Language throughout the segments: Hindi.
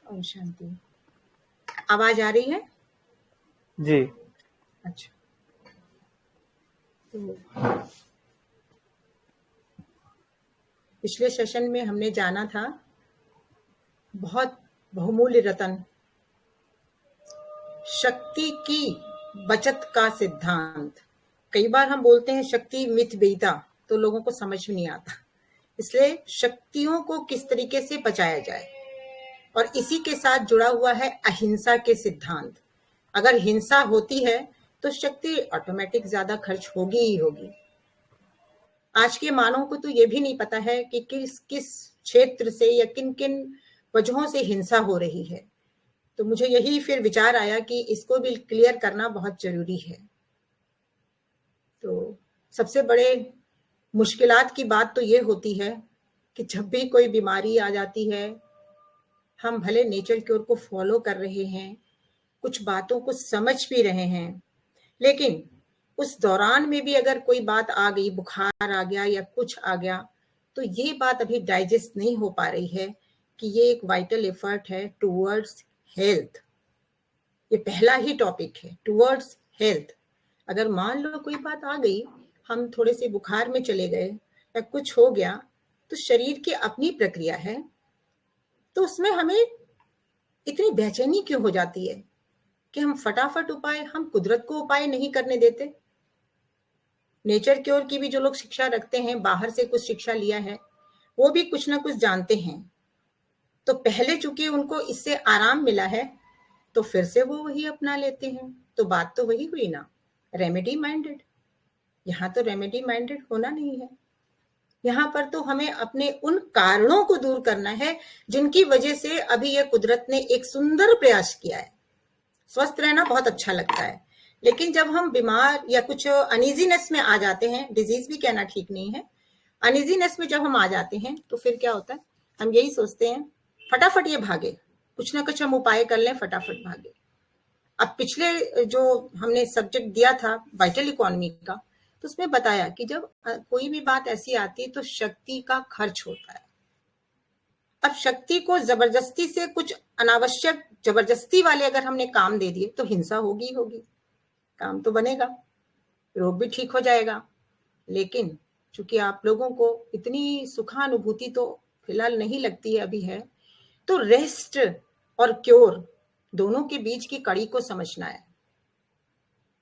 ओम शांति। आवाज आ रही है? जी। अच्छा, तो पिछले सेशन में हमने जाना था बहुत बहुमूल्य रतन, शक्ति की बचत का सिद्धांत। कई बार हम बोलते हैं शक्ति मित बेता, तो लोगों को समझ में नहीं आता, इसलिए शक्तियों को किस तरीके से बचाया जाए, और इसी के साथ जुड़ा हुआ है अहिंसा के सिद्धांत। अगर हिंसा होती है तो शक्ति ऑटोमेटिक ज्यादा खर्च होगी ही होगी। आज के मानव को तो ये भी नहीं पता है कि किस किस क्षेत्र से या किन किन वजहों से हिंसा हो रही है। तो मुझे यही फिर विचार आया कि इसको भी क्लियर करना बहुत जरूरी है। तो सबसे बड़े मुश्किलात की बात तो ये होती है कि जब भी कोई बीमारी आ जाती है, हम भले नेचर क्योर को फॉलो कर रहे हैं, कुछ बातों को समझ भी रहे हैं, लेकिन उस दौरान में भी अगर कोई बात आ गई, बुखार आ गया या कुछ आ गया, तो ये बात अभी डाइजेस्ट नहीं हो पा रही है कि ये एक वाइटल एफर्ट है टुवर्ड्स हेल्थ। ये पहला ही टॉपिक है, टुवर्ड्स हेल्थ। अगर मान लो कोई बात आ गई, हम थोड़े से बुखार में चले गए या कुछ हो गया, तो शरीर की अपनी प्रक्रिया है, तो उसमें हमें इतनी बेचैनी क्यों हो जाती है कि हम फटाफट उपाय, हम कुदरत को उपाय नहीं करने देते। नेचर क्योर की भी जो लोग शिक्षा रखते हैं, बाहर से कुछ शिक्षा लिया है, वो भी कुछ ना कुछ जानते हैं, तो पहले चूंकि उनको इससे आराम मिला है तो फिर से वो वही अपना लेते हैं। तो बात तो वही हुई ना, रेमेडी माइंडेड। यहाँ तो रेमेडी माइंडेड होना नहीं है, यहाँ पर तो हमें अपने उन कारणों को दूर करना है जिनकी वजह से अभी यह कुदरत ने एक सुंदर प्रयास किया है। स्वस्थ रहना बहुत अच्छा लगता है, लेकिन जब हम बीमार या कुछ अनइजीनेस में आ जाते हैं, डिजीज भी कहना ठीक नहीं है, अनइजीनेस में जब हम आ जाते हैं तो फिर क्या होता है, हम यही सोचते हैं फटाफट ये भागे, कुछ ना कुछ हम उपाय कर लें, फटाफट भागे। अब पिछले जो हमने सब्जेक्ट दिया था वाइटल इकोनॉमी का, तो उसमें बताया कि जब कोई भी बात ऐसी आती है तो शक्ति का खर्च होता है। अब शक्ति को जबरदस्ती से कुछ अनावश्यक जबरदस्ती वाले अगर हमने काम दे दिए तो हिंसा होगी होगी, काम तो बनेगा, रोग भी ठीक हो जाएगा। लेकिन चूंकि आप लोगों को इतनी सुखानुभूति तो फिलहाल नहीं लगती है अभी है, तो रेस्ट और क्योर दोनों के बीच की कड़ी को समझना है।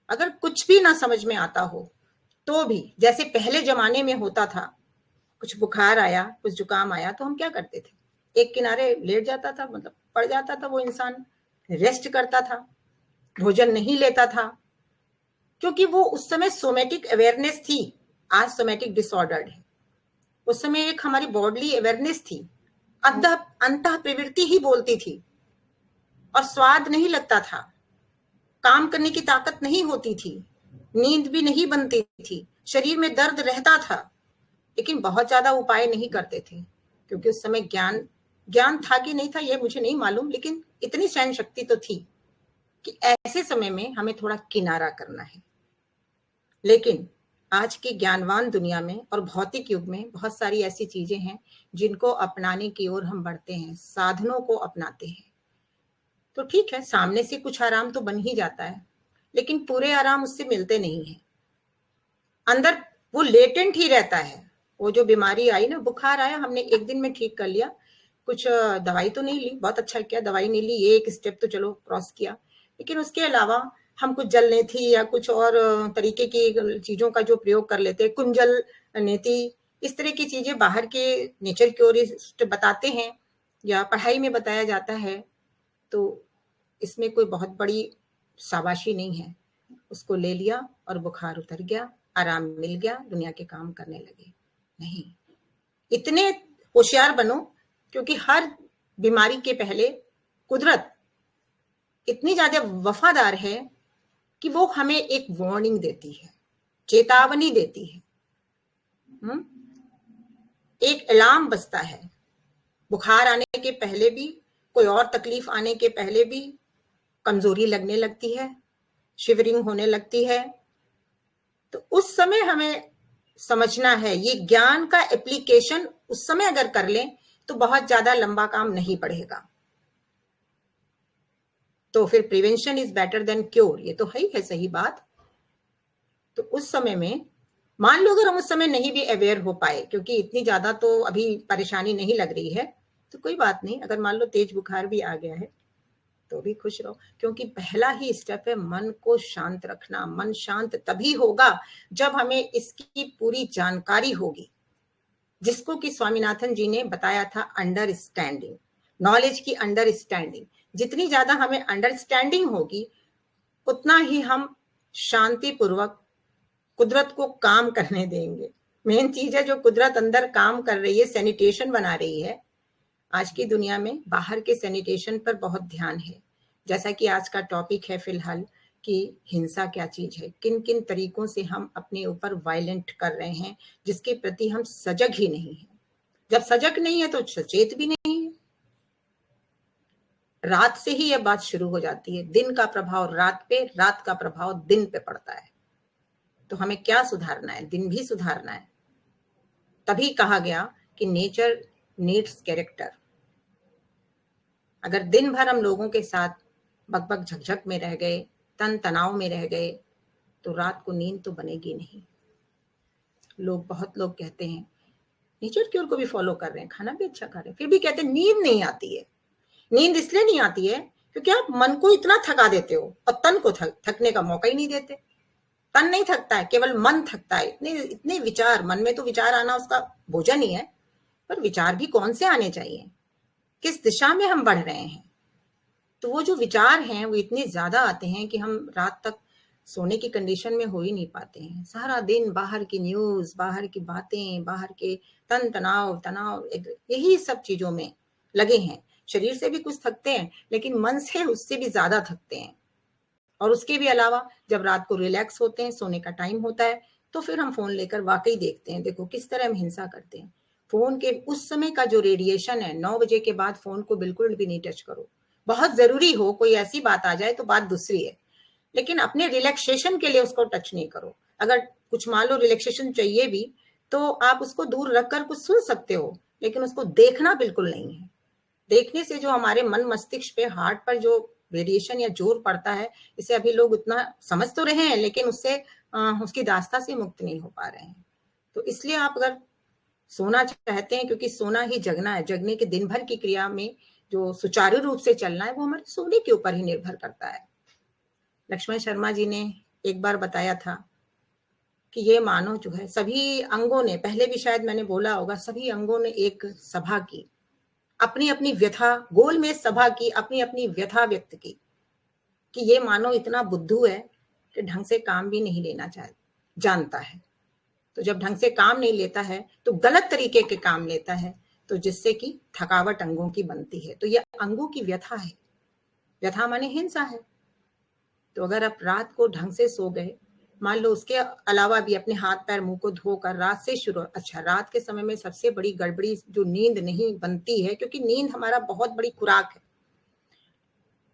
अगर कुछ भी ना समझ में आता हो तो भी, जैसे पहले जमाने में होता था, कुछ बुखार आया, कुछ जुकाम आया, तो हम क्या करते थे, एक किनारे लेट जाता था, मतलब पड़ जाता था वो इंसान, रेस्ट करता था, भोजन नहीं लेता था, क्योंकि वो उस समय सोमेटिक अवेयरनेस थी। आज सोमेटिक डिसऑर्डर्ड है, उस समय एक हमारी बॉडली अवेयरनेस थी, अंतः प्रवृत्ति ही बोलती थी, और स्वाद नहीं लगता था, काम करने की ताकत नहीं होती थी, नींद भी नहीं बनती थी, शरीर में दर्द रहता था, लेकिन बहुत ज्यादा उपाय नहीं करते थे, क्योंकि उस समय ज्ञान था कि नहीं था ये मुझे नहीं मालूम, लेकिन इतनी सहन शक्ति तो थी कि ऐसे समय में हमें थोड़ा किनारा करना है। लेकिन आज की ज्ञानवान दुनिया में और भौतिक युग में बहुत सारी ऐसी चीजें हैं जिनको अपनाने की ओर हम बढ़ते हैं, साधनों को अपनाते हैं, तो ठीक है, सामने से कुछ आराम तो बन ही जाता है, लेकिन पूरे आराम उससे मिलते नहीं है, अंदर वो लेटेंट ही रहता है। वो जो बीमारी आई ना, बुखार आया, हमने एक दिन में ठीक कर लिया, कुछ दवाई तो नहीं ली, बहुत अच्छा किया, दवाई नहीं ली, ये एक स्टेप तो चलो क्रॉस किया, लेकिन उसके अलावा हम कुछ जल नेथी या कुछ और तरीके की चीजों का जो प्रयोग कर लेते हैं, कुंजल नेती, इस तरह की चीजें बाहर के नेचर क्योरिस्ट बताते हैं या पढ़ाई में बताया जाता है, तो इसमें कोई बहुत बड़ी शाबाशी नहीं है। उसको ले लिया और बुखार उतर गया, आराम मिल गया, दुनिया के काम करने लगे। नहीं, इतने होशियार बनो, क्योंकि हर बीमारी के पहले कुदरत इतनी ज्यादा वफादार है कि वो हमें एक वार्निंग देती है, चेतावनी देती है, एक अलार्म बजता है। बुखार आने के पहले भी, कोई और तकलीफ आने के पहले भी कमजोरी लगने लगती है, शिवरिंग होने लगती है, तो उस समय हमें समझना है, ये ज्ञान का एप्लीकेशन उस समय अगर कर लें तो बहुत ज्यादा लंबा काम नहीं पड़ेगा। तो फिर prevention is better than cure, ये तो है सही बात। तो उस समय में मान लो अगर हम उस समय नहीं भी अवेयर हो पाए, क्योंकि इतनी ज्यादा तो अभी परेशानी नहीं लग रही है, तो कोई बात नहीं, अगर मान लो तेज बुखार भी आ गया है तो भी खुश रहो, क्योंकि पहला ही स्टेप है मन को शांत रखना। मन शांत तभी होगा जब हमें इसकी पूरी जानकारी होगी, जिसको कि स्वामीनाथन जी ने बताया था अंडरस्टैंडिंग, नॉलेज की अंडरस्टैंडिंग। जितनी ज्यादा हमें अंडरस्टैंडिंग होगी उतना ही हम शांति पूर्वक कुदरत को काम करने देंगे। मेन चीज है जो कुदरत अंदर काम कर रही है, सैनिटेशन बना रही है। आज की दुनिया में बाहर के सैनिटेशन पर बहुत ध्यान है, जैसा कि आज का टॉपिक है फिलहाल कि हिंसा क्या चीज है, किन किन तरीकों से हम अपने ऊपर वायलेंट कर रहे हैं, जिसके प्रति हम सजग ही नहीं है। जब सजग नहीं है तो सचेत भी नहीं है। रात से ही यह बात शुरू हो जाती है, दिन का प्रभाव रात पे, रात का प्रभाव दिन पे पड़ता है। तो हमें क्या सुधारना है? दिन भी सुधारना है। तभी कहा गया कि नेचर नीड्स कैरेक्टर। अगर दिन भर हम लोगों के साथ बकबक झकझक में रह गए, तन तनाव में रह गए, तो रात को नींद तो बनेगी नहीं। बहुत लोग कहते हैं नेचर क्योर को भी फॉलो कर रहे हैं, खाना भी अच्छा खा रहे हैं, फिर भी कहते हैं नींद नहीं आती है। नींद इसलिए नहीं आती है क्योंकि आप मन को इतना थका देते हो और तन को थकने का मौका ही नहीं देते। तन नहीं थकता है, केवल मन थकता है। इतने इतने विचार, मन में तो विचार आना उसका भोजन ही है, पर विचार भी कौन से आने चाहिए, किस दिशा में हम बढ़ रहे हैं। तो वो जो विचार हैं वो इतने ज्यादा आते हैं कि हम रात तक सोने की कंडीशन में हो ही नहीं पाते हैं। सारा दिन बाहर की न्यूज, बाहर की बातें, बाहर के तनाव यही सब चीजों में लगे हैं। शरीर से भी कुछ थकते हैं, लेकिन मन से उससे भी ज्यादा थकते हैं। और उसके भी अलावा जब रात को रिलैक्स होते हैं, सोने का टाइम होता है, तो फिर हम फोन लेकर वाकई देखते हैं। देखो किस तरह हम हिंसा करते हैं। फोन के उस समय का जो रेडिएशन है, 9 बजे के बाद फोन को बिल्कुल भी नहीं टच करो। बहुत जरूरी हो, कोई ऐसी बात आ जाए तो बात दूसरी है, लेकिन अपने रिलैक्सेशन के लिए उसको टच नहीं करो। अगर कुछ मान लो रिलैक्सेशन चाहिए भी, तो आप उसको दूर रखकर कुछ सुन सकते हो, लेकिन उसको देखना बिल्कुल नहीं है। देखने से जो हमारे मन मस्तिष्क पे, हार्ट पर जो रेडिएशन या जोर पड़ता है, इसे अभी लोग उतना समझ तो रहे हैं, लेकिन उससे उसकी दास्ता से मुक्त नहीं हो पा रहे हैं। तो इसलिए आप अगर सोना चाहते हैं, क्योंकि सोना ही जगना है, जगने के दिन भर की क्रिया में जो सुचारू रूप से चलना है वो हमारे सोने के ऊपर ही निर्भर करता है। लक्ष्मण शर्मा जी ने एक बार बताया था कि ये मानो जो है सभी अंगों ने, पहले भी शायद मैंने बोला होगा, सभी अंगों ने एक सभा की, अपनी अपनी व्यथा, गोल में सभा की, अपनी अपनी व्यथा व्यक्त की, कि ये मानो इतना बुद्धू है कि ढंग से काम भी नहीं लेना जानता है। तो जब ढंग से काम नहीं लेता है तो गलत तरीके के काम लेता है, तो जिससे कि थकावट अंगों की बनती है। तो यह अंगों की व्यथा है। व्यथा माने हिंसा है। तो अगर आप रात को ढंग से सो गए, मान लो उसके अलावा भी अपने हाथ पैर मुंह को धोकर रात से शुरू, अच्छा रात के समय में सबसे बड़ी गड़बड़ी जो नींद नहीं बनती है, क्योंकि नींद हमारा बहुत बड़ी खुराक है।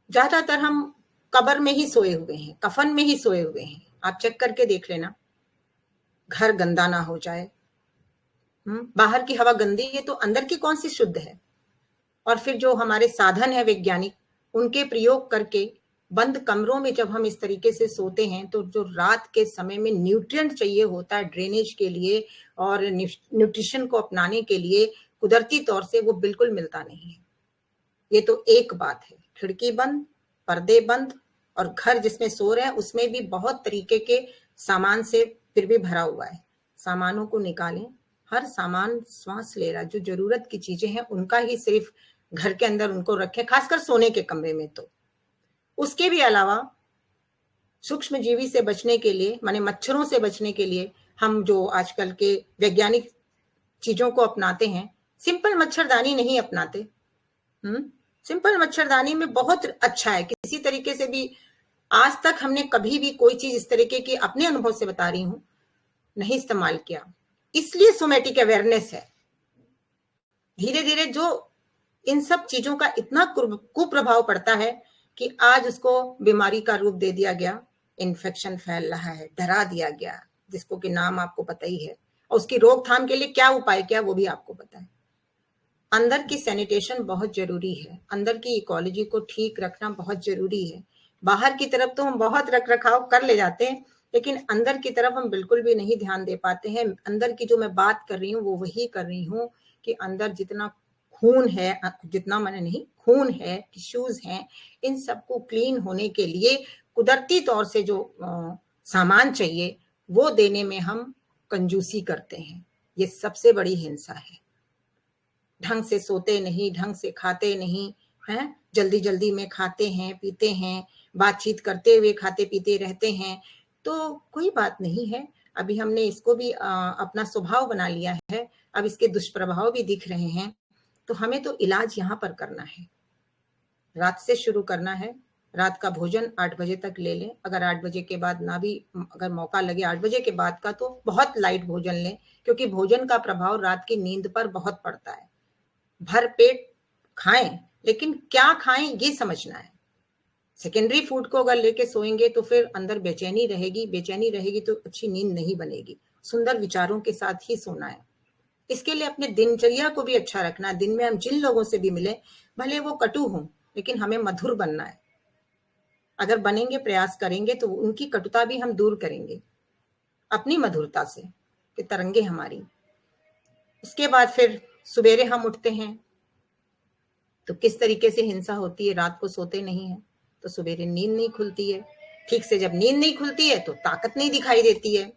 ज्यादातर हम कब्र में ही सोए हुए हैं, कफन में ही सोए हुए हैं। आप चेक करके देख लेना, घर गंदा ना हो जाए, बाहर की हवा गंदी है तो अंदर की कौन सी शुद्ध है। और फिर जो हमारे साधन है वैज्ञानिक, उनके प्रयोग करके बंद कमरों में जब हम इस तरीके से सोते हैं, तो जो रात के समय में न्यूट्रिएंट चाहिए होता है ड्रेनेज के लिए और न्यूट्रिशन को अपनाने के लिए, कुदरती तौर से वो बिल्कुल मिलता नहीं है। ये तो एक बात है। खिड़की बंद, पर्दे बंद, और घर जिसमें सो रहे हैं उसमें भी बहुत तरीके के सामान से फिर भी भरा हुआ है। सामानों को निकालें। हर सामान श्वास ले रहा है, जो जरूरत की चीजें हैं उनका ही सिर्फ घर के अंदर उनको रखें, खासकर सोने के कमरे में। तो उसके भी अलावा सूक्ष्म जीवी से बचने के लिए, माने मच्छरों से बचने के लिए, हम जो आजकल के वैज्ञानिक चीजों को अपनाते हैं, सिंपल मच्छरदानी नहीं अपनाते। सिंपल मच्छरदानी में बहुत अच्छा है। किसी तरीके से भी आज तक हमने कभी भी कोई चीज इस तरीके की, अपने अनुभव से बता रही हूं, नहीं इस्तेमाल किया। इसलिए सोमेटिक अवेयरनेस है। धीरे धीरे जो इन सब चीजों का इतना कुप्रभाव पड़ता है कि आज उसको बीमारी का रूप दे दिया गया, इन्फेक्शन फैल रहा है, डरा दिया गया, जिसको कि नाम आपको पता ही है। और उसकी रोकथाम के लिए क्या उपाय किया वो भी आपको पता है। अंदर की सैनिटेशन बहुत जरूरी है, अंदर की इकोलॉजी को ठीक रखना बहुत जरूरी है। बाहर की तरफ तो हम बहुत रख रखाव कर ले जाते हैं, लेकिन अंदर की तरफ हम बिल्कुल भी नहीं ध्यान दे पाते हैं। अंदर की जो मैं बात कर रही हूँ वो वही कर रही हूँ कि अंदर जितना खून है, जितना मैंने नहीं, खून है, टिश्यूज हैं, इन सबको क्लीन होने के लिए कुदरती तौर से जो सामान चाहिए वो देने में हम कंजूसी करते हैं। ये सबसे बड़ी हिंसा है। ढंग से सोते नहीं, ढंग से खाते नहीं, हैं, जल्दी जल्दी में खाते हैं, पीते हैं, बातचीत करते हुए खाते पीते रहते हैं। तो कोई बात नहीं है, अभी हमने इसको भी अपना स्वभाव बना लिया है, अब इसके दुष्प्रभाव भी दिख रहे हैं। तो हमें तो इलाज यहाँ पर करना है, रात से शुरू करना है। रात का भोजन 8 बजे तक ले लें, अगर 8 बजे के बाद ना भी अगर मौका लगे 8 बजे के बाद का, तो बहुत लाइट भोजन लें, क्योंकि भोजन का प्रभाव रात की नींद पर बहुत पड़ता है। भर पेट खाएं, लेकिन क्या खाएं ये समझना है। सेकेंडरी फूड को अगर लेके सोएंगे तो फिर अंदर बेचैनी रहेगी, बेचैनी रहेगी तो अच्छी नींद नहीं बनेगी। सुंदर विचारों के साथ ही सोना है। इसके लिए अपने दिनचर्या को भी अच्छा रखना है। दिन में हम जिन लोगों से भी मिले, भले वो कटु हों, लेकिन हमें मधुर बनना है। अगर बनेंगे, प्रयास करेंगे, तो उनकी कटुता भी हम दूर करेंगे अपनी मधुरता से, कि तरंगे हमारी। इसके बाद फिर सुबेरे हम उठते हैं तो किस तरीके से हिंसा होती है। रात को सोते नहीं है तो सुबेरे नींद नहीं खुलती है, ठीक से जब नींद नहीं खुलती है तो ताकत नहीं दिखाई देती है।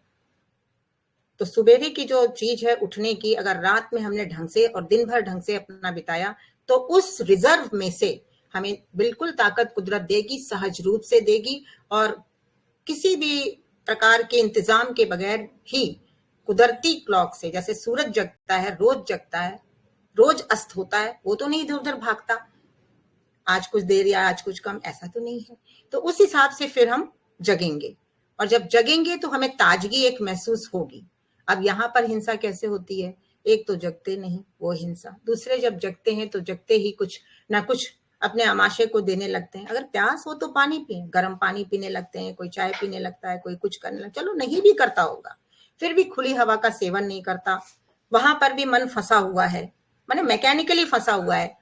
तो सुबेरे की जो चीज है उठने की, अगर रात में हमने ढंग से और दिन भर ढंग से अपना बिताया, तो उस रिजर्व में से हमें बिल्कुल ताकत कुदरत देगी, सहज रूप से देगी। और किसी भी प्रकार के इंतजाम के बगैर ही कुदरती क्लॉक से, जैसे सूरज जगता है, रोज जगता है, रोज अस्त होता है, वो तो नहीं इधर उधर भागता, आज कुछ देर या आज कुछ कम, ऐसा तो नहीं है। तो उस हिसाब से फिर हम जगेंगे, और जब जगेंगे तो हमें ताजगी एक महसूस होगी। अब यहाँ पर हिंसा कैसे होती है, एक तो जगते नहीं, वो हिंसा। दूसरे जब जगते हैं तो जगते ही कुछ ना कुछ अपने आमाशय को देने लगते हैं। अगर प्यास हो तो पानी पिए, गर्म पानी पीने लगते हैं, कोई चाय पीने लगता है, कोई कुछ करने लगता है। चलो नहीं भी करता होगा, फिर भी खुली हवा का सेवन नहीं करता, वहां पर भी मन फंसा हुआ है, माने मैकेनिकली फंसा हुआ है,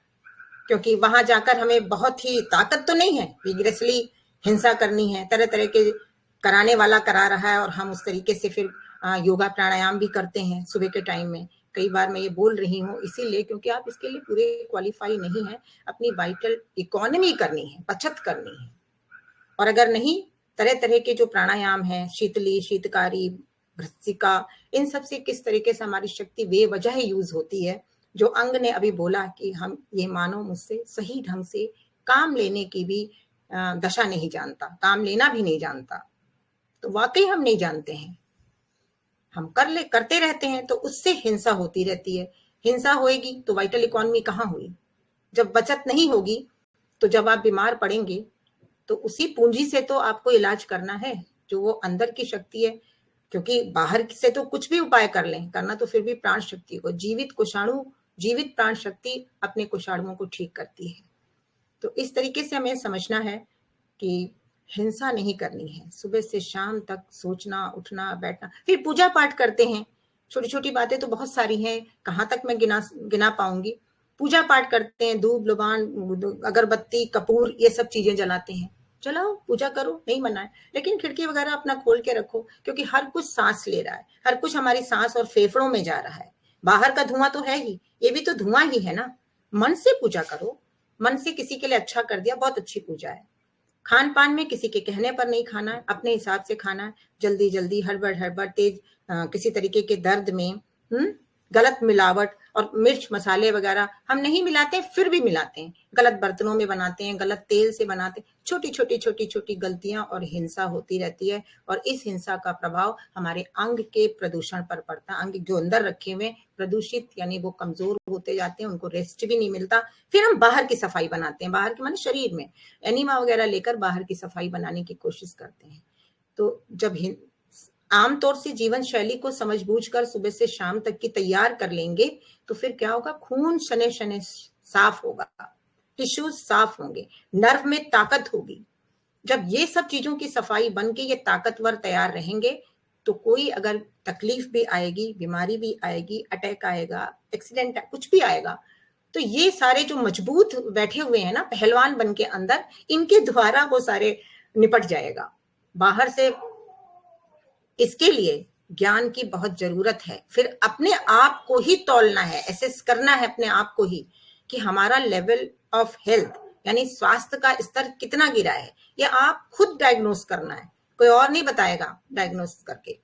क्योंकि वहां जाकर हमें बहुत ही ताकत तो नहीं है, विग्रेसली हिंसा करनी है, तरह तरह के कराने वाला करा रहा है, और हम उस तरीके से फिर योगा प्राणायाम भी करते हैं सुबह के टाइम में। कई बार मैं ये बोल रही हूँ इसीलिए क्योंकि आप इसके लिए पूरे क्वालिफाई नहीं है, अपनी वाइटल इकोनॉमी करनी है, बचत करनी है। और अगर नहीं, तरह तरह के जो प्राणायाम है, शीतली, शीतकारी, भ्रसिका, इन सब से किस तरीके से हमारी शक्ति बेवजह यूज होती है। जो अंग ने अभी बोला कि हम ये मानो मुझसे सही ढंग से काम लेने की भी दशा नहीं जानता, काम लेना भी नहीं जानता, तो वाकई हम नहीं जानते हैं, हम करते रहते हैं, तो उससे हिंसा होती रहती है। हिंसा होएगी तो वाइटल इकोनॉमी कहाँ हुई। जब बचत नहीं होगी तो जब आप बीमार पड़ेंगे तो उसी पूंजी से तो आपको इलाज करना है, जो वो अंदर की शक्ति है। क्योंकि बाहर से तो कुछ भी उपाय कर लें, करना तो फिर भी प्राण शक्ति को, जीवित प्राण शक्ति अपने कोषाणुओं को ठीक करती है। तो इस तरीके से हमें समझना है कि हिंसा नहीं करनी है। सुबह से शाम तक सोचना, उठना, बैठना, फिर पूजा पाठ करते हैं। छोटी छोटी बातें तो बहुत सारी हैं, कहाँ तक मैं गिना पाऊंगी। पूजा पाठ करते हैं, धूप लुबान, अगरबत्ती, कपूर, ये सब चीजें जलाते हैं। चलाओ, पूजा करो, नहीं मना है, लेकिन खिड़की वगैरह अपना खोल के रखो, क्योंकि हर कुछ सांस ले रहा है, हर कुछ हमारी सांस और फेफड़ों में जा रहा है। बाहर का धुआं तो है ही, ये भी तो धुआं ही है ना। मन से पूजा करो, मन से किसी के लिए अच्छा कर दिया, बहुत अच्छी पूजा है। खान पान में किसी के कहने पर नहीं खाना है, अपने हिसाब से खाना है। जल्दी जल्दी, हड़बड़ हड़बड़, तेज किसी तरीके के दर्द में, गलत मिलावट और मिर्च मसाले वगैरह हम नहीं मिलाते, फिर भी मिलाते हैं, गलत बर्तनों में बनाते हैं, गलत तेल से बनाते हैं। छोटी छोटी गलतियां और हिंसा होती रहती है, और इस हिंसा का प्रभाव हमारे अंग के प्रदूषण पर पड़ता है। अंग जो अंदर रखे हुए प्रदूषित, यानी वो कमजोर होते जाते हैं, उनको रेस्ट भी नहीं मिलता। फिर हम बाहर की सफाई बनाते हैं, बाहर की माने शरीर में एनिमा वगैरह लेकर बाहर की सफाई बनाने की कोशिश करते हैं। तो जब आमतौर से जीवन शैली को समझ बूझ कर सुबह से शाम तक की तैयार कर लेंगे, तो फिर क्या होगा, खून शने शने साफ होगा, टिश्यूज साफ होंगे, नर्व में ताकत होगी। जब ये सब चीजों की सफाई बन के ये ताकतवर तैयार रहेंगे, तो कोई अगर तकलीफ भी आएगी, बीमारी भी आएगी, अटैक आएगा, एक्सीडेंट कुछ भी आएगा, तो ये सारे जो मजबूत बैठे हुए हैं ना पहलवान बन के अंदर, इनके द्वारा वो सारे निपट जाएगा। बाहर से इसके लिए ज्ञान की बहुत जरूरत है। फिर अपने आप को ही तौलना है, एसेस करना है अपने आप को ही कि हमारा लेवल ऑफ हेल्थ यानी स्वास्थ्य का स्तर कितना गिरा है, ये आप खुद डायग्नोस करना है, कोई और नहीं बताएगा डायग्नोस करके।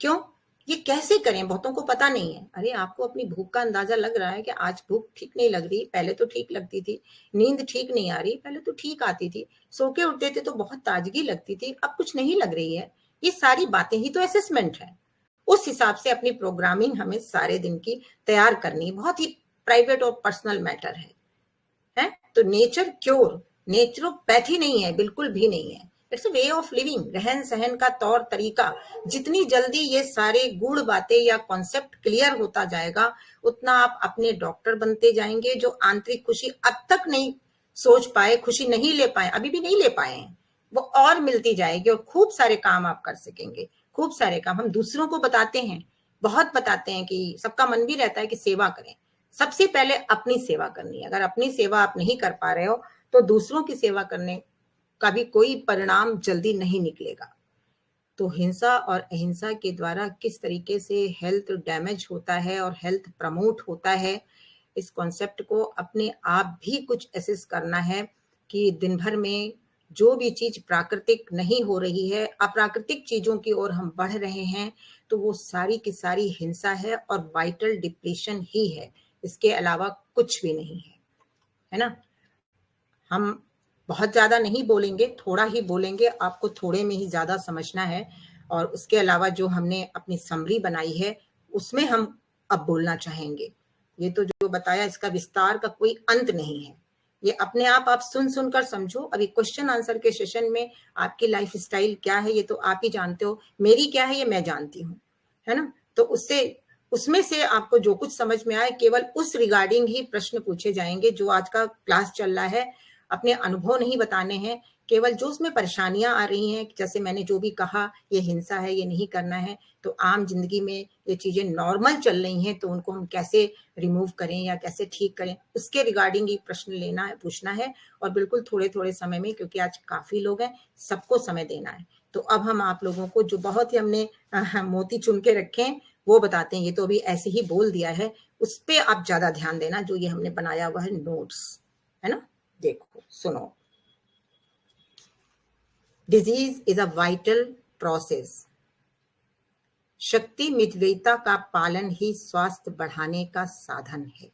क्यों? ये कैसे करें? बहुतों को पता नहीं है। अरे आपको अपनी भूख का अंदाजा लग रहा है कि आज भूख ठीक नहीं लग रही, पहले तो ठीक लगती थी। नींद ठीक नहीं आ रही, पहले तो ठीक आती थी। सो के उठते थे तो बहुत ताजगी लगती थी, अब कुछ नहीं लग रही है। ये सारी बातें ही तो असेसमेंट है। उस हिसाब से अपनी प्रोग्रामिंग हमें सारे दिन की तैयार करनी, बहुत ही प्राइवेट और पर्सनल मैटर है। तो नेचर क्योर नेचुरोपैथी नहीं है, बिल्कुल भी नहीं है। It's a way of living, रहन सहन का तौर तरीका। जितनी जल्दी ये सारे गूढ़ बातें या कॉन्सेप्ट क्लियर होता जाएगा, उतना आप अपने डॉक्टर बनते जाएंगे। जो आंतरिक खुशी अब तक नहीं सोच पाए, खुशी नहीं ले पाए, अभी भी नहीं ले पाए हैं, वो और मिलती जाएगी और खूब सारे काम आप कर सकेंगे। खूब सारे काम हम दूसरों को बताते हैं, बहुत बताते हैं कि सबका मन भी रहता है कि सेवा करें। सबसे पहले अपनी सेवा करनी है। अगर अपनी सेवा आप नहीं कर पा रहे हो तो दूसरों की सेवा करने का भी कोई परिणाम जल्दी नहीं निकलेगा। तो हिंसा और अहिंसा के द्वारा किस तरीके से हेल्थ डैमेज होता है और हेल्थ प्रमोट होता है, इस कॉन्सेप्ट को अपने आप भी कुछ एसेस करना है कि दिन भर में जो भी चीज प्राकृतिक नहीं हो रही है, अप्राकृतिक चीजों की ओर हम बढ़ रहे हैं, तो वो सारी की सारी हिंसा है और वाइटल डिप्लीशन ही है। इसके अलावा कुछ भी नहीं है ना। हम बहुत ज्यादा नहीं बोलेंगे, थोड़ा ही बोलेंगे, आपको थोड़े में ही ज्यादा समझना है। और उसके अलावा जो हमने अपनी समरी बनाई है उसमें हम अब बोलना चाहेंगे। ये तो जो बताया इसका विस्तार का कोई अंत नहीं है। ये अपने आप सुन सुनकर समझो। अभी क्वेश्चन आंसर के सेशन में आपकी लाइफ स्टाइल क्या है ये तो आप ही जानते हो, मेरी क्या है ये मैं जानती हूँ, है ना। तो उसमें से आपको जो कुछ समझ में आए केवल उस रिगार्डिंग ही प्रश्न पूछे जाएंगे। जो आज का क्लास चल रहा है अपने अनुभव नहीं बताने हैं, केवल जो उसमें परेशानियां आ रही हैं, जैसे मैंने जो भी कहा ये हिंसा है, ये नहीं करना है, तो आम जिंदगी में ये चीजें नॉर्मल चल रही हैं तो उनको हम कैसे रिमूव करें या कैसे ठीक करें, उसके रिगार्डिंग ही प्रश्न लेना है, पूछना है। और बिल्कुल थोड़े थोड़े समय में, क्योंकि आज काफी लोग हैं, सबको समय देना है। तो अब हम आप लोगों को जो बहुत ही हमने मोती चुन के रखे हैं वो बताते हैं। ये तो अभी ऐसे ही बोल दिया है, उस पर आप ज्यादा ध्यान देना, जो ये हमने बनाया हुआ है नोट्स, है ना। देखो सुनो। Disease is a vital process. शक्ति मितव्ययिता का पालन ही स्वास्थ्य बढ़ाने का साधन है।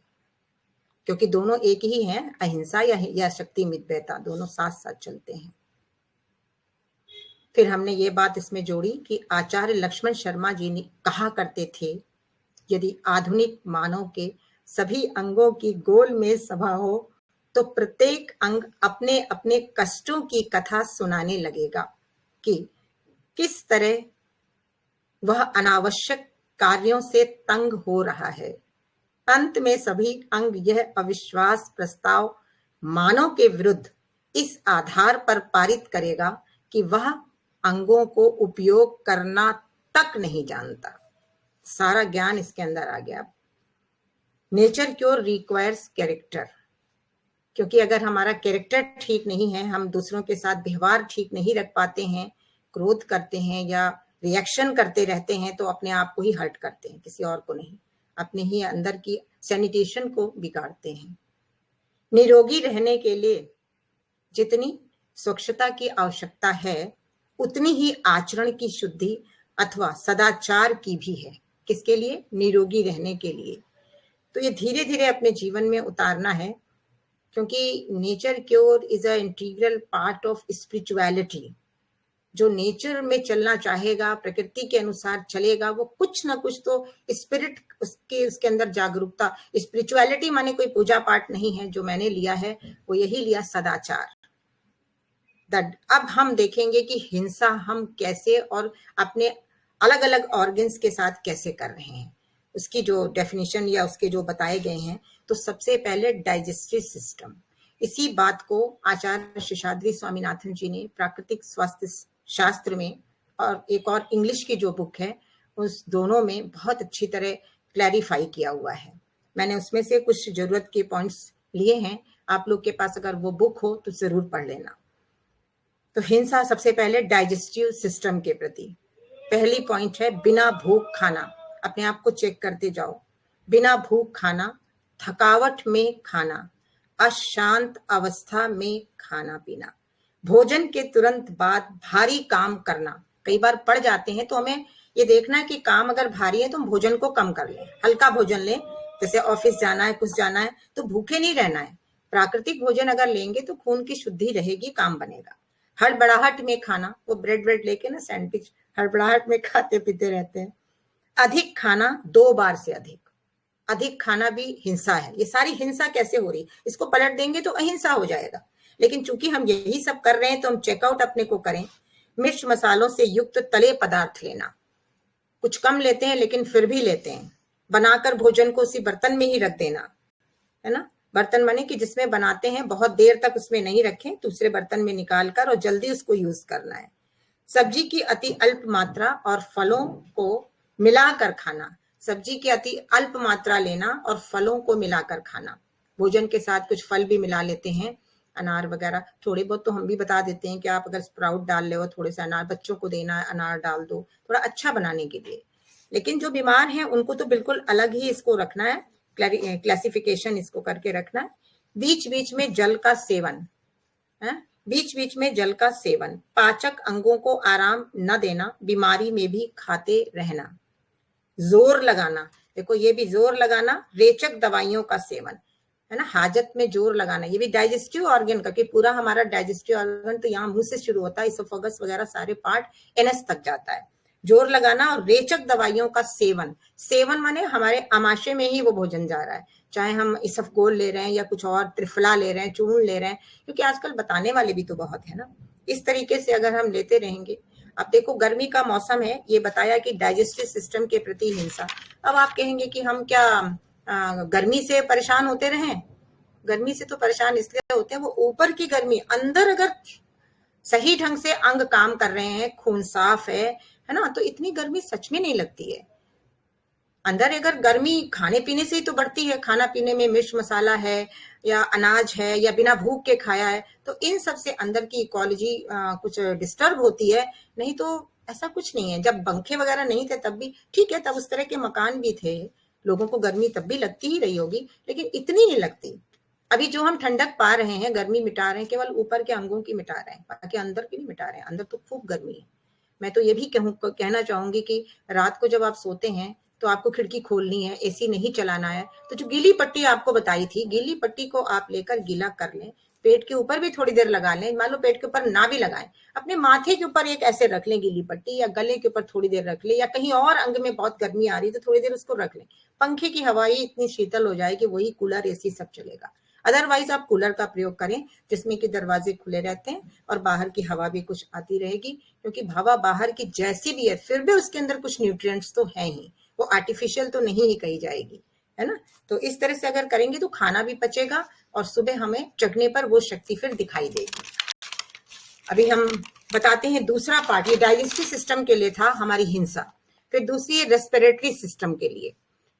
क्योंकि दोनों एक ही हैं, अहिंसा या शक्ति मितव्ययिता दोनों साथ साथ चलते हैं। फिर हमने ये बात इसमें जोड़ी कि आचार्य लक्ष्मण शर्मा जी ने कहा करते थे, यदि आधुनिक मानव के सभी अंगों की गोल में सभा हो तो प्रत्येक अंग अपने अपने कष्टों की कथा सुनाने लगेगा कि किस तरह वह अनावश्यक कार्यों से तंग हो रहा है। अंत में सभी अंग यह अविश्वास प्रस्ताव मानव के विरुद्ध इस आधार पर पारित करेगा कि वह अंगों को उपयोग करना तक नहीं जानता। सारा ज्ञान इसके अंदर आ गया। Nature cure requires character. क्योंकि अगर हमारा कैरेक्टर ठीक नहीं है, हम दूसरों के साथ व्यवहार ठीक नहीं रख पाते हैं, क्रोध करते हैं या रिएक्शन करते रहते हैं, तो अपने आप को ही हर्ट करते हैं, किसी और को नहीं। अपने ही अंदर की सैनिटेशन को बिगाड़ते हैं। निरोगी रहने के लिए जितनी स्वच्छता की आवश्यकता है उतनी ही आचरण की शुद्धि अथवा सदाचार की भी है। किसके लिए? निरोगी रहने के लिए। तो ये धीरे धीरे अपने जीवन में उतारना है, क्योंकि nature cure is a integral part of spirituality. जो नेचर में चलना चाहेगा, प्रकृति के अनुसार चलेगा, वो कुछ ना कुछ तो स्पिरिट उसके अंदर जागरूकता। स्पिरिचुअलिटी माने कोई पूजा पाठ नहीं है, जो मैंने लिया है वो यही लिया, सदाचार। अब हम देखेंगे कि हिंसा हम कैसे और अपने अलग अलग ऑर्गन्स के साथ कैसे कर रहे हैं, उसकी जो डेफिनेशन या उसके जो बताए गए हैं। तो सबसे पहले डाइजेस्टिव सिस्टम। इसी बात को आचार्य शेषाद्रि स्वामीनाथन जी ने प्राकृतिक स्वास्थ्य शास्त्र में और एक और इंग्लिश की जो बुक है उस दोनों में बहुत अच्छी तरह क्लैरिफाई किया हुआ है। मैंने उसमें से कुछ जरूरत के पॉइंट्स लिए हैं, आप लोग के पास अगर वो बुक हो तो जरूर पढ़ लेना। तो हिंसा सबसे पहले डाइजेस्टिव सिस्टम के प्रति। पहली पॉइंट है बिना भूख खाना। अपने आप को चेक करते जाओ, बिना भूख खाना, थकावट में खाना, अशांत अवस्था में खाना पीना, भोजन के तुरंत बाद भारी काम करना। कई बार पड़ जाते हैं तो हमें ये देखना है कि काम अगर भारी है तो हम भोजन को कम कर लें, हल्का भोजन लें। जैसे ऑफिस जाना है, कुछ जाना है, तो भूखे नहीं रहना है। प्राकृतिक भोजन अगर लेंगे तो खून की शुद्धि रहेगी, काम बनेगा। हड़बड़ाहट में खाना, वो ब्रेड लेके ना सैंडविच हड़बड़ाहट में खाते पीते रहते हैं। अधिक खाना, 2 बार से अधिक। अधिक खाना भी हिंसा है। ये सारी हिंसा कैसे हो रही, इसको पलट देंगे तो अहिंसा हो जाएगा। लेकिन चूंकि हम यही सब कर रहे हैं तो हम चेकआउट अपने को करें। मिर्च मसालों से युक्त तले पदार्थ लेना, कुछ कम लेते हैं लेकिन फिर भी लेते हैं। बनाकर भोजन को उसी बर्तन में ही रख देना, है ना। बर्तन माने कि जिसमें बनाते हैं बहुत देर तक उसमें नहीं रखें, दूसरे बर्तन में निकाल कर और जल्दी उसको यूज करना है। सब्जी की अति अल्प मात्रा और फलों को मिलाकर खाना। सब्जी की अति अल्प मात्रा लेना और फलों को मिलाकर खाना। भोजन के साथ कुछ फल भी मिला लेते हैं, अनार वगैरह। थोड़े बहुत तो हम भी बता देते हैं कि आप अगर स्प्राउट डाल ले हो, थोड़े से अनार बच्चों को देना है, अनार डाल दो थोड़ा अच्छा बनाने के लिए। लेकिन जो बीमार हैं उनको तो बिल्कुल अलग ही इसको रखना है, क्लासिफिकेशन इसको करके रखना है। बीच बीच में जल का सेवन है, बीच बीच में जल का सेवन। पाचक अंगों को आराम न देना, बीमारी में भी खाते रहना। जोर लगाना, देखो ये भी जोर लगाना। रेचक दवाइयों का सेवन, है ना, हाजत में जोर लगाना। ये भी डाइजेस्टिव ऑर्गन का, कि पूरा हमारा डाइजेस्टिव ऑर्गन तो यहाँ मुंह से शुरू होता है, इसोफेगस वगैरह सारे पार्ट एनएस तक जाता है। जोर लगाना और रेचक दवाइयों का सेवन। सेवन माने हमारे आमाशय में ही वो भोजन जा रहा है, चाहे हम इसफगोल ले रहे हैं या कुछ और त्रिफला ले रहे हैं, चूर्ण ले रहे हैं, क्योंकि आजकल बताने वाले भी तो बहुत है ना। इस तरीके से अगर हम लेते रहेंगे। अब देखो गर्मी का मौसम है, ये बताया कि डाइजेस्टिव सिस्टम के प्रति हिंसा। अब आप कहेंगे कि हम क्या गर्मी से परेशान होते रहें? गर्मी से तो परेशान इसलिए होते हैं, वो ऊपर की गर्मी, अंदर अगर सही ढंग से अंग काम कर रहे हैं, खून साफ है ना, तो इतनी गर्मी सच में नहीं लगती है। अंदर अगर गर्मी खाने पीने से ही तो बढ़ती है, खाना पीने में मिर्च मसाला है या अनाज है या बिना भूख के खाया है, तो इन सब से अंदर की इकोलॉजी कुछ डिस्टर्ब होती है। नहीं तो ऐसा कुछ नहीं है। जब पंखे वगैरह नहीं थे तब भी ठीक है, तब उस तरह के मकान भी थे, लोगों को गर्मी तब भी लगती ही रही होगी, लेकिन इतनी नहीं लगती। अभी जो हम ठंडक पा रहे हैं, गर्मी मिटा रहे हैं, केवल ऊपर के अंगों की मिटा रहे हैं, बाकी अंदर की नहीं मिटा रहे हैं। अंदर तो खूब गर्मी है। मैं तो ये भी कहना चाहूंगी कि रात को जब आप सोते हैं तो आपको खिड़की खोलनी है, एसी नहीं चलाना है। तो जो गीली पट्टी आपको बताई थी, गीली पट्टी को आप लेकर गीला कर लें, पेट के ऊपर भी थोड़ी देर लगा लें। मान लो पेट के ऊपर ना भी लगाएं, अपने माथे के ऊपर एक ऐसे रख लें गीली पट्टी, या गले के ऊपर थोड़ी देर रख लें, या कहीं और अंग में बहुत गर्मी आ रही है तो थोड़ी देर उसको रख लें। पंखे की हवा ही इतनी शीतल हो जाएगी, वही कूलर एसी सब चलेगा। अदरवाइज आप कूलर का प्रयोग करें, जिसमें कि दरवाजे खुले रहते हैं और बाहर की हवा भी कुछ आती रहेगी, क्योंकि हवा बाहर की जैसी भी है फिर भी उसके अंदर कुछ न्यूट्रिएंट्स तो है ही, वो आर्टिफिशियल तो नहीं ही कही जाएगी, है ना। तो इस तरह से अगर करेंगे तो खाना भी पचेगा और सुबह हमें जगने पर वो शक्ति फिर दिखाई देगी। अभी हम बताते हैं दूसरा पार्ट। ये डाइजेस्टिव सिस्टम के लिए था हमारी हिंसा। फिर दूसरी रेस्पिरेटरी सिस्टम के लिए।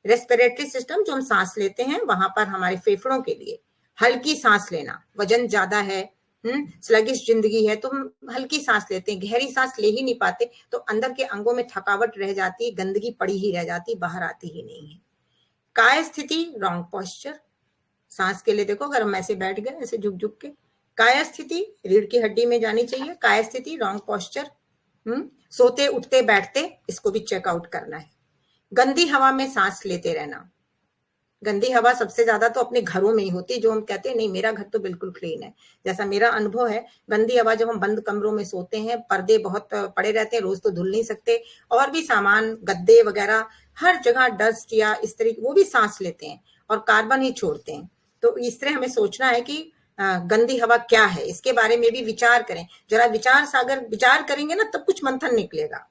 रेस्पिरेटरी सिस्टम जो हम सांस लेते हैं, वहां पर हमारे फेफड़ों के लिए हल्की सांस लेना। वजन ज्यादा है, स्लगिश जिंदगी है, तो हम हल्की सांस लेते हैं, गहरी सांस ले ही नहीं पाते, तो अंदर के अंगों में थकावट रह जाती है, गंदगी पड़ी ही रह जाती, बाहर आती ही नहीं है। काय स्थिति, रॉन्ग पोस्चर। सांस के लिए देखो, अगर हम ऐसे बैठ गए, ऐसे झुक झुक के, काय स्थिति रीढ़ की हड्डी में जानी चाहिए। काय स्थिति, रॉन्ग पोस्चर। सोते उठते बैठते, इसको भी चेकआउट करना है। गंदी हवा में सांस लेते रहना। गंदी हवा सबसे ज्यादा तो अपने घरों में ही होती है, जो हम कहते हैं नहीं मेरा घर तो बिल्कुल क्लीन है। जैसा मेरा अनुभव है, गंदी हवा जब हम बंद कमरों में सोते हैं, पर्दे बहुत पड़े रहते हैं, रोज तो धुल नहीं सकते, और भी सामान गद्दे वगैरह हर जगह डस्ट या इस तरीके, वो भी सांस लेते हैं और कार्बन ही छोड़ते हैं। तो इस तरह हमें सोचना है कि गंदी हवा क्या है, इसके बारे में भी विचार करें। जरा विचार सागर विचार करेंगे ना, तब कुछ मंथन निकलेगा।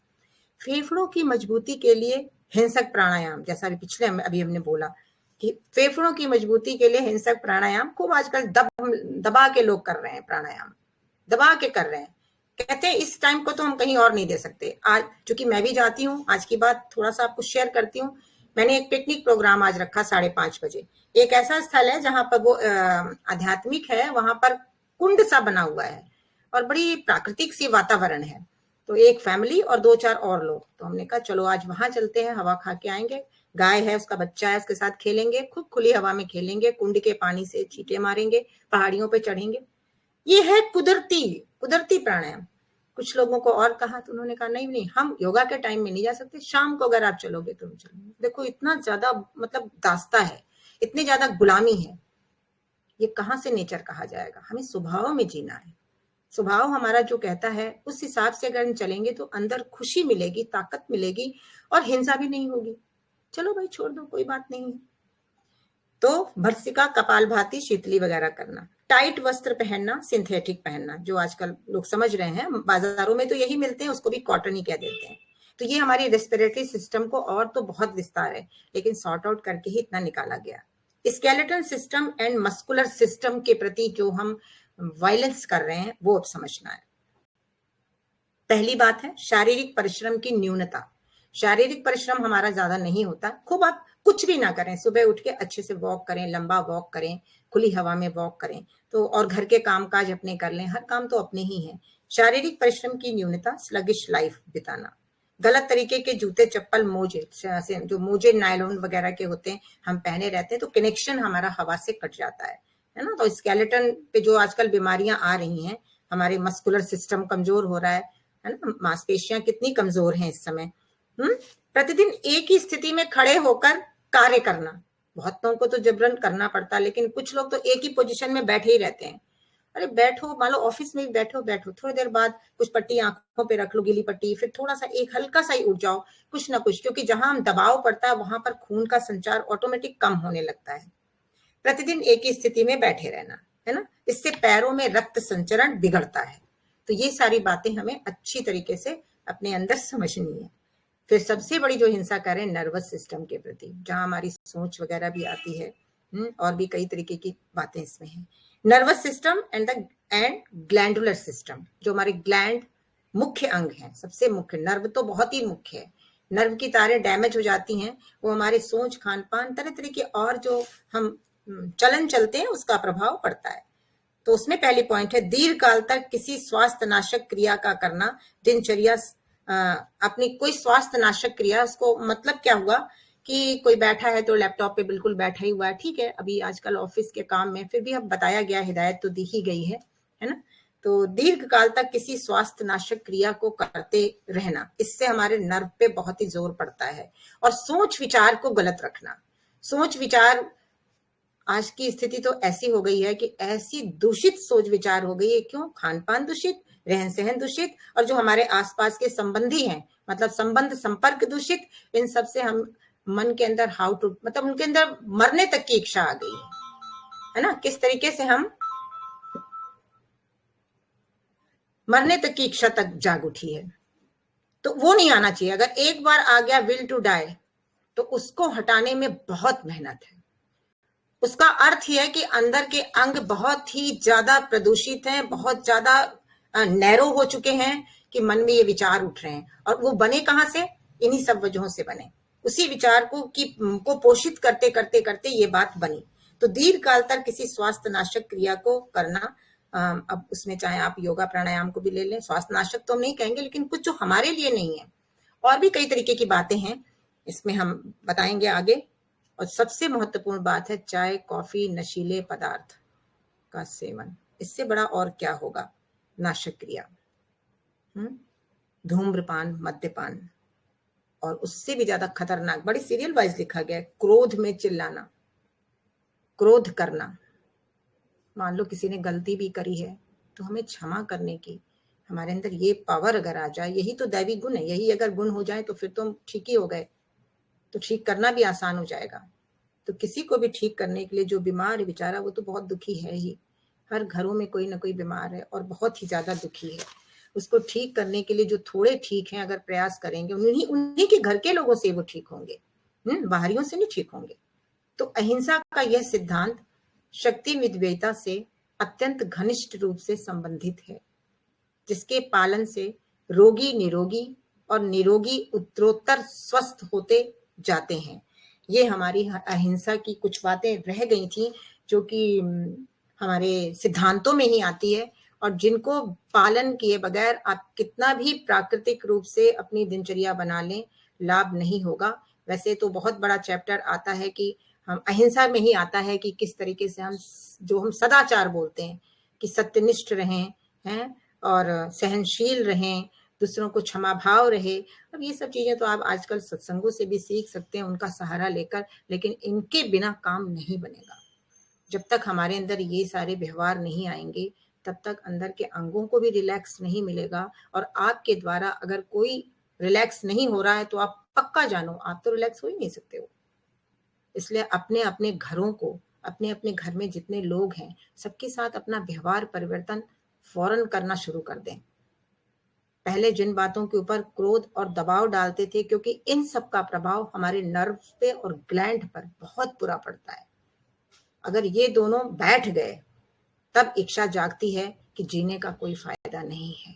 फेफड़ों की मजबूती के लिए हिंसक प्राणायाम, जैसा पिछले अभी हमने बोला कि फेफड़ों की मजबूती के लिए हिंसक प्राणायाम खूब आजकल दबा के लोग कर रहे हैं, प्राणायाम दबा के कर रहे हैं। कहते हैं इस टाइम को तो हम कहीं और नहीं दे सकते। आज चूंकि मैं भी जाती हूँ, आज की बात थोड़ा सा आपको शेयर करती हूँ। मैंने एक पिकनिक प्रोग्राम आज रखा 5:30 बजे। एक ऐसा स्थल है जहां पर वो आध्यात्मिक है, वहां पर कुंड सा बना हुआ है और बड़ी प्राकृतिक सी वातावरण है। तो एक फैमिली और 2-4 और लोग, तो हमने कहा चलो आज वहां चलते हैं, हवा खा के आएंगे। गाय है, उसका बच्चा है, उसके साथ खेलेंगे, खूब खुली हवा में खेलेंगे, कुंड के पानी से छींटे मारेंगे, पहाड़ियों पे चढ़ेंगे। ये है कुदरती कुदरती प्राणायाम। कुछ लोगों को और कहा तो उन्होंने कहा नहीं नहीं, हम योगा के टाइम में नहीं जा सकते, शाम को अगर आप चलोगे तो हम चलेंगे। देखो इतना ज्यादा मतलब दास्ता है, इतनी ज्यादा गुलामी है, ये कहाँ से नेचर कहा जाएगा। हमें स्वभाव में जीना है, स्वभाव हमारा जो कहता है उस हिसाब से अगर हम चलेंगे तो अंदर खुशी मिलेगी, ताकत मिलेगी और हिंसा भी नहीं होगी। चलो भाई छोड़ दो, कोई बात नहीं है। तो भर्सिका, कपालभाति, शीतली वगैरह करना, टाइट वस्त्र पहनना, सिंथेटिक पहनना, जो आजकल लोग समझ रहे हैं, बाजारों में तो यही मिलते हैं, उसको भी कॉटन ही कह देते हैं। तो ये हमारी रेस्पिरेटरी सिस्टम को और तो बहुत विस्तार है, लेकिन सॉर्ट आउट करके ही इतना निकाला गया। Skeleton system and muscular system के प्रति जो हम वायलेंस कर रहे हैं वो अब समझना है। पहली बात है शारीरिक परिश्रम की न्यूनता। शारीरिक परिश्रम हमारा ज्यादा नहीं होता, खूब आप कुछ भी ना करें, सुबह उठ के अच्छे से वॉक करें, लंबा वॉक करें, खुली हवा में वॉक करें, तो और घर के काम काज अपने कर लें, हर काम तो अपने ही है। शारीरिक परिश्रम की न्यूनता, स्लगिश लाइफ बिताना, गलत तरीके के जूते चप्पल मोजे, जो मोजे नायलॉन वगैरह के होते हैं हम पहने रहते हैं, तो कनेक्शन हमारा हवा से कट जाता है ना। तो स्केलेटन पे जो आजकल बीमारियां आ रही हैं, हमारे मस्कुलर सिस्टम कमजोर हो रहा है ना, मांसपेशियां कितनी कमजोर हैं इस समय। प्रतिदिन एक ही स्थिति में खड़े होकर कार्य करना, बहुतों को तो जबरन करना पड़ता है, लेकिन कुछ लोग तो एक ही पोजीशन में बैठे ही रहते हैं। अरे बैठो, मान लो ऑफिस में भी बैठो, थोड़ी देर बाद कुछ पट्टी आंखों पे रख लो, गीली पट्टी, फिर थोड़ा सा एक हल्का सा ही उठ जाओ, कुछ ना कुछ, क्योंकि जहां हम दबाव पड़ता है वहां पर खून का संचार ऑटोमेटिक कम होने लगता है। प्रतिदिन एक ही स्थिति में बैठे रहना, है ना, इससे पैरों में रक्त संचरण बिगड़ता है। तो ये सारी बातें हमें अच्छी तरीके से अपने अंदर समझनी है। फिर सबसे बड़ी जो हिंसा कर रहे हैं नर्वस सिस्टम के प्रति, जहां हमारी सोच वगैरह भी आती है, और भी कई तरीके की बातें इसमें हैं। Nervous system and glandular system, जो हमारे ग्लैंड मुख्य अंग हैं, सबसे मुख्य, नर्व तो बहुत ही मुख्य है। नर्व की तारें डैमेज हो जाती हैं, वो हमारे सोच, खान पान, तरह तरह के और जो हम चलन चलते हैं उसका प्रभाव पड़ता है। तो उसमें पहली पॉइंट है दीर्घ काल तक किसी स्वास्थ्य नाशक क्रिया का करना, दिनचर्या अपनी कोई स्वास्थ्य नाशक क्रिया, उसको मतलब क्या हुआ कि कोई बैठा है तो लैपटॉप पे बिल्कुल बैठा ही हुआ है, ठीक है, अभी आजकल ऑफिस के काम में फिर भी अब बताया गया, हिदायत तो दी ही गई है ना। तो दीर्घ काल तक किसी स्वास्थ्य नाशक क्रिया को करते रहना, इससे हमारे नर्व पे बहुत ही जोर पड़ता है। और सोच विचार को गलत रखना, सोच विचार, आज की स्थिति तो ऐसी हो गई है कि ऐसी दूषित सोच विचार हो गई है, क्यों, खान पान दूषित, रहन सहन दूषित, और जो हमारे आसपास के संबंधी हैं, मतलब संबंध संपर्क दूषित, इन सब से हम मन के अंदर हाउ टू, मतलब उनके अंदर मरने तक की इच्छा आ गई है ना, किस तरीके से हम मरने तक की इच्छा तक जाग उठी है। तो वो नहीं आना चाहिए। अगर एक बार आ गया विल टू डाई, तो उसको हटाने में बहुत मेहनत है। उसका अर्थ यह है कि अंदर के अंग बहुत ही ज्यादा प्रदूषित हैं, बहुत ज्यादा नैरो हो चुके हैं कि मन में ये विचार उठ रहे हैं, और वो बने कहां से, इन्हीं सब वजहों से बने, उसी विचार को पोषित करते करते करते ये बात बनी। तो दीर्घ काल तक किसी स्वास्थ्य नाशक क्रिया को करना, अब उसमें चाहे आप योगा प्राणायाम को भी ले लें, स्वास्थ्य नाशक तो हम नहीं कहेंगे, लेकिन कुछ जो हमारे लिए नहीं है, और भी कई तरीके की बातें हैं, इसमें हम बताएंगे आगे। और सबसे महत्वपूर्ण बात है चाय, कॉफी, नशीले पदार्थ का सेवन, इससे बड़ा और क्या होगा नाशक क्रिया। धूम्रपान, मद्यपान, और उससे भी ज्यादा खतरनाक, बड़ी सीरियल वाइज लिखा गया है, क्रोध में चिल्लाना, क्रोध करना। मान लो किसी ने गलती भी करी है तो हमें क्षमा करने की, हमारे अंदर ये पावर अगर आ जाए, यही तो दैवी गुण है, यही अगर गुण हो जाए तो फिर तो हम ठीक ही हो गए, तो ठीक करना भी आसान हो जाएगा। तो किसी को भी ठीक करने के लिए, जो बीमार है बेचारा वो तो बहुत दुखी है ही, हर घरों में कोई ना कोई बीमार है और बहुत ही ज्यादा दुखी है, उसको ठीक करने के लिए जो थोड़े ठीक हैं अगर प्रयास करेंगे, उन्हीं उन्हीं के घर के लोगों से वो ठीक होंगे, बाहरियों से नहीं ठीक होंगे। तो अहिंसा का यह सिद्धांत शक्ति विद्वेता से अत्यंत घनिष्ठ रूप से संबंधित है, जिसके पालन से रोगी निरोगी और निरोगी उत्तरोत्तर स्वस्थ होते जाते हैं। ये हमारी अहिंसा की कुछ बातें रह गई थी, जो कि हमारे सिद्धांतों में ही आती है, और जिनको पालन किए बगैर आप कितना भी प्राकृतिक रूप से अपनी दिनचर्या बना लें, लाभ नहीं होगा। वैसे तो बहुत बड़ा चैप्टर आता है कि हम अहिंसा में ही आता है कि किस तरीके से हम सदाचार बोलते हैं कि सत्यनिष्ठ रहें, हैं, और सहनशील रहें, दूसरों को क्षमा भाव रहे। अब ये सब चीजें तो आप आजकल सत्संगों से भी सीख सकते हैं, उनका सहारा लेकर, लेकिन इनके बिना काम नहीं बनेगा। जब तक हमारे अंदर ये सारे व्यवहार नहीं आएंगे, तब तक अंदर के अंगों को भी रिलैक्स नहीं मिलेगा, और आपके द्वारा अगर कोई रिलैक्स नहीं हो रहा है तो आप पक्का जानो आप तो रिलैक्स हो ही नहीं सकते हो। इसलिए अपने अपने घरों को, अपने अपने घर में जितने लोग हैं, सबके साथ अपना व्यवहार परिवर्तन फौरन करना शुरू कर दें। पहले जिन बातों के ऊपर क्रोध और दबाव डालते थे, क्योंकि इन सब का प्रभाव हमारे नर्व पे और ग्लैंड पर बहुत बुरा पड़ता है। अगर ये दोनों बैठ गए, तब इच्छा जागती है कि जीने का कोई फायदा नहीं है।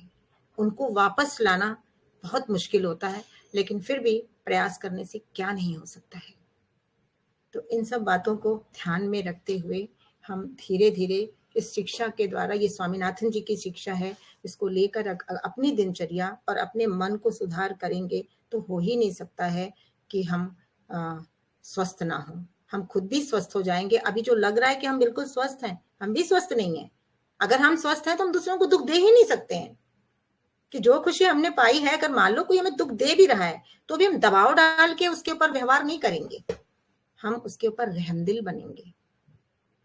उनको वापस लाना बहुत मुश्किल होता है, लेकिन फिर भी प्रयास करने से क्या नहीं हो सकता है। तो इन सब बातों को ध्यान में रखते हुए हम धीरे धीरे इस शिक्षा के द्वारा, ये स्वामीनाथन जी की शिक्षा है, इसको लेकर अपनी दिनचर्या और अपने मन को सुधार करेंगे तो हो ही नहीं सकता है कि हम स्वस्थ ना हो। हम खुद भी स्वस्थ हो जाएंगे। अभी जो लग रहा है कि हम बिल्कुल स्वस्थ हैं, हम भी स्वस्थ नहीं हैं। अगर हम स्वस्थ हैं तो हम दूसरों को दुख दे ही नहीं सकते हैं। कि जो खुशी हमने पाई है, अगर मान लो कोई हमें दुख दे भी रहा है, तो भी हम दबाव डाल के उसके ऊपर व्यवहार नहीं करेंगे, हम उसके ऊपर रहमदिल बनेंगे।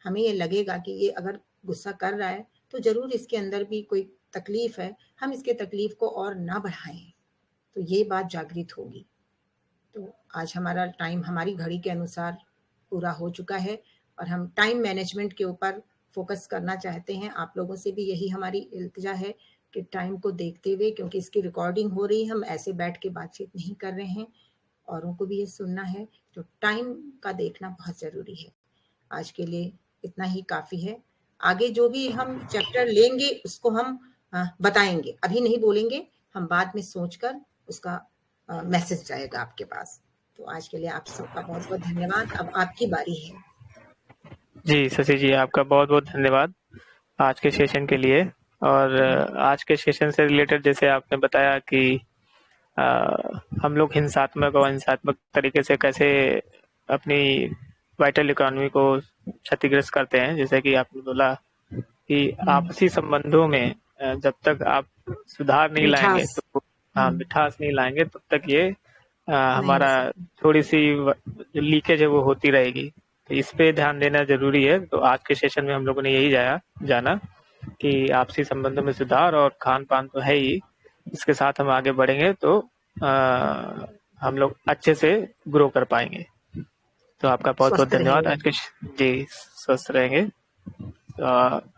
हमें ये लगेगा कि ये अगर गुस्सा कर रहा है तो जरूर इसके अंदर भी कोई तकलीफ है, हम इसके तकलीफ को और ना बढ़ाएं, तो ये बात जागृत होगी। तो आज हमारा टाइम हमारी घड़ी के अनुसार पूरा हो चुका है, और हम टाइम मैनेजमेंट के ऊपर फोकस करना चाहते हैं। आप लोगों से भी यही हमारी इल्तिजा है कि टाइम को देखते हुए, क्योंकि इसकी रिकॉर्डिंग हो रही है, हम ऐसे बैठ के बातचीत नहीं कर रहे हैं, औरों को भी ये सुनना है, तो टाइम का देखना बहुत ज़रूरी है। आज के लिए इतना ही काफ़ी है। आगे जो भी हम चैप्टर लेंगे उसको हम बताएंगे, अभी नहीं बोलेंगे, हम बाद में सोचकर उसका मैसेज जाएगा आपके पास। तो आज के लिए आप सबका बहुत बहुत धन्यवाद। अब आपकी बारी है। जी शशि जी, आपका बहुत बहुत धन्यवाद आज के सेशन के लिए। और आज के सेशन से रिलेटेड जैसे आपने बताया कि हम लोग हिंसात्मक और हिंसात्मक तरीके से कैसे अपनी वाइटल इकोनॉमी को क्षतिग्रस्त करते हैं, जैसे कि आपने बोला कि आपसी संबंधों में जब तक आप सुधार नहीं लाएंगे, तो मिठास नहीं लाएंगे, तब तक ये हमारा थोड़ी सी लीकेज है वो होती रहेगी। तो इस पे ध्यान देना जरूरी है। तो आज के सेशन में हम लोगों ने यही जाना कि आपसी संबंधों में सुधार और खान पान तो है ही, इसके साथ हम आगे बढ़ेंगे तो हम लोग अच्छे से ग्रो कर पाएंगे। तो आपका बहुत बहुत धन्यवाद। आज के जी स्वस्थ रहेंगे।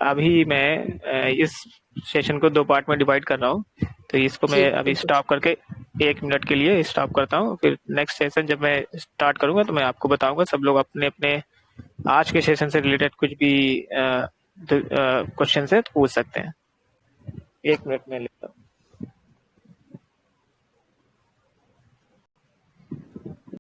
अभी मैं इस सेशन को 2 पार्ट में डिवाइड कर रहा हूँ, तो इसको मैं अभी स्टॉप करके 1 मिनट के लिए स्टॉप करता हूँ। फिर नेक्स्ट सेशन जब मैं स्टार्ट करूंगा तो मैं आपको बताऊंगा। सब लोग अपने अपने आज के सेशन से रिलेटेड कुछ भी क्वेश्चन है तो पूछ सकते हैं। 1 मिनट में ले